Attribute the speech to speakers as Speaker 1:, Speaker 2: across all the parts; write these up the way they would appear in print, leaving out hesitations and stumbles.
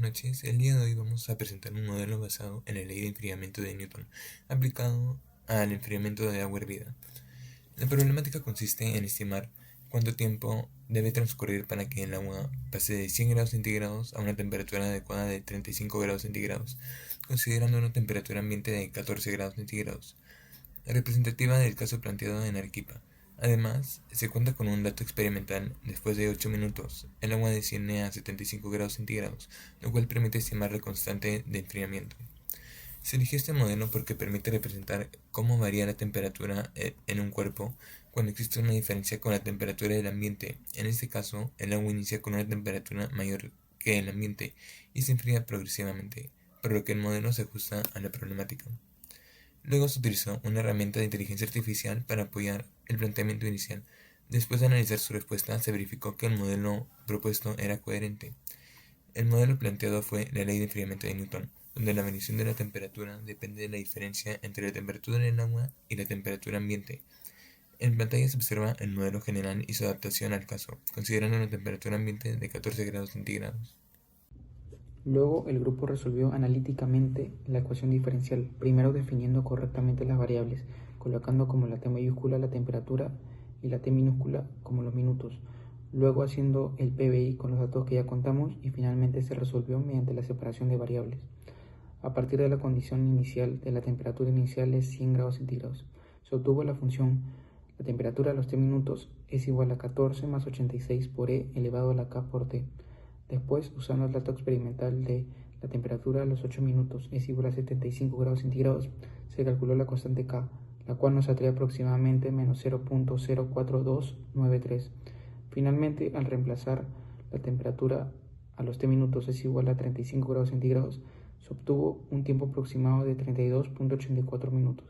Speaker 1: noches. El día de hoy vamos a presentar un modelo basado en la ley de enfriamiento de Newton, aplicado al enfriamiento de agua hervida. La problemática consiste en estimar cuánto tiempo debe transcurrir para que el agua pase de 100 grados centígrados a una temperatura adecuada de 35 grados centígrados, considerando una temperatura ambiente de 14 grados centígrados, representativa del caso planteado en Arequipa. Además, se cuenta con un dato experimental: después de 8 minutos, el agua desciende a 75 grados centígrados, lo cual permite estimar la constante de enfriamiento. Se eligió este modelo porque permite representar cómo varía la temperatura en un cuerpo cuando existe una diferencia con la temperatura del ambiente. En este caso, el agua inicia con una temperatura mayor que el ambiente y se enfría progresivamente, por lo que el modelo se ajusta a la problemática. Luego se utilizó una herramienta de inteligencia artificial para apoyar el planteamiento inicial. Después de analizar su respuesta, se verificó que el modelo propuesto era coherente. El modelo planteado fue la ley de enfriamiento de Newton, donde la medición de la temperatura depende de la diferencia entre la temperatura del agua y la temperatura ambiente. En pantalla se observa el modelo general y su adaptación al caso, considerando una temperatura ambiente de 14 grados centígrados.
Speaker 2: Luego el grupo resolvió analíticamente la ecuación diferencial, primero definiendo correctamente las variables, colocando como la T mayúscula la temperatura y la T minúscula como los minutos, luego haciendo el PBI con los datos que ya contamos y finalmente se resolvió mediante la separación de variables. A partir de la condición inicial de la temperatura inicial es 100 grados centígrados, se obtuvo la función la temperatura a los T minutos es igual a 14 más 86 por E elevado a la K por T. Después, usando el dato experimental de la temperatura a los 8 minutos es igual a 75 grados centígrados, se calculó la constante K, la cual nos saldría aproximadamente menos 0.04293. Finalmente, al reemplazar la temperatura a los T minutos es igual a 35 grados centígrados, se obtuvo un tiempo aproximado de 32.84 minutos.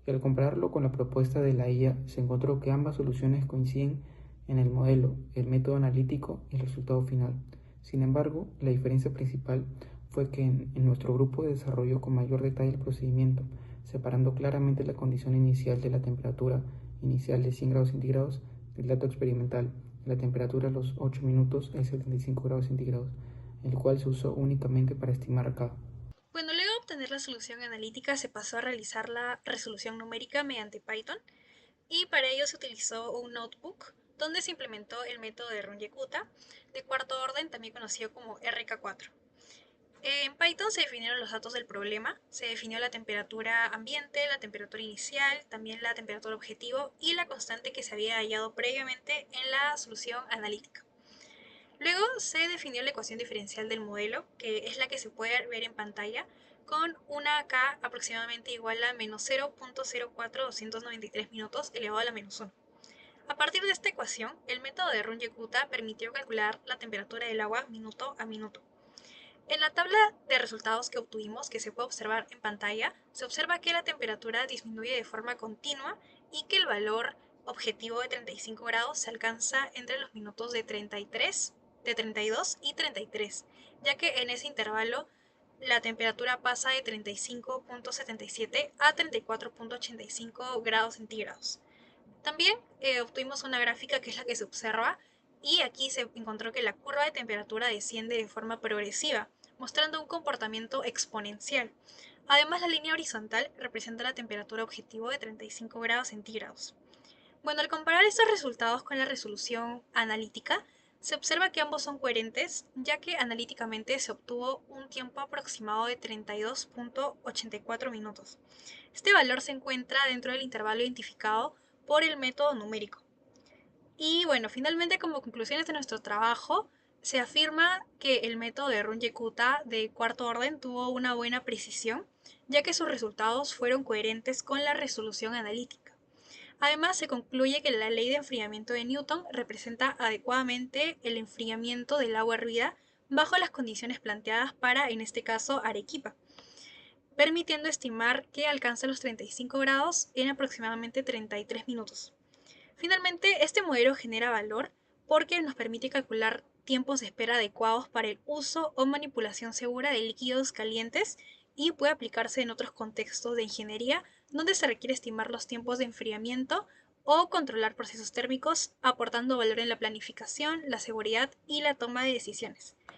Speaker 2: Y al compararlo con la propuesta de la IA, se encontró que ambas soluciones coinciden en el modelo, el método analítico y el resultado final. Sin embargo, la diferencia principal fue que en nuestro grupo desarrolló con mayor detalle el procedimiento, separando claramente la condición inicial de la temperatura inicial de 100 grados centígrados del dato experimental. La temperatura a los 8 minutos es 75 grados centígrados, el cual se usó únicamente para estimar K.
Speaker 3: Bueno, luego de obtener la solución analítica se pasó a realizar la resolución numérica mediante Python y para ello se utilizó un notebook donde se implementó el método de Runge-Kutta de cuarto orden, también conocido como RK4. En Python se definieron los datos del problema, se definió la temperatura ambiente, la temperatura inicial, también la temperatura objetivo y la constante que se había hallado previamente en la solución analítica. Luego se definió la ecuación diferencial del modelo, que es la que se puede ver en pantalla, con una K aproximadamente igual a menos 0.04293 minutos elevado a la menos 1. A partir de esta ecuación, el método de Runge-Kutta permitió calcular la temperatura del agua minuto a minuto. En la tabla de resultados que obtuvimos, que se puede observar en pantalla, se observa que la temperatura disminuye de forma continua y que el valor objetivo de 35 grados se alcanza entre los minutos de 32 y 33, ya que en ese intervalo la temperatura pasa de 35.77 a 34.85 grados centígrados. También obtuvimos una gráfica que es la que se observa y aquí se encontró que la curva de temperatura desciende de forma progresiva, mostrando un comportamiento exponencial. Además, la línea horizontal representa la temperatura objetivo de 35 grados centígrados. Bueno, al comparar estos resultados con la resolución analítica, se observa que ambos son coherentes, ya que analíticamente se obtuvo un tiempo aproximado de 32.84 minutos. Este valor se encuentra dentro del intervalo identificado por el método numérico. Y bueno, finalmente como conclusiones de nuestro trabajo, se afirma que el método de Runge-Kutta de cuarto orden tuvo una buena precisión, ya que sus resultados fueron coherentes con la resolución analítica. Además, se concluye que la ley de enfriamiento de Newton representa adecuadamente el enfriamiento del agua hervida bajo las condiciones planteadas para, en este caso, Arequipa, permitiendo estimar que alcanza los 35 grados en aproximadamente 33 minutos. Finalmente, este modelo genera valor porque nos permite calcular tiempos de espera adecuados para el uso o manipulación segura de líquidos calientes y puede aplicarse en otros contextos de ingeniería donde se requiere estimar los tiempos de enfriamiento o controlar procesos térmicos, aportando valor en la planificación, la seguridad y la toma de decisiones.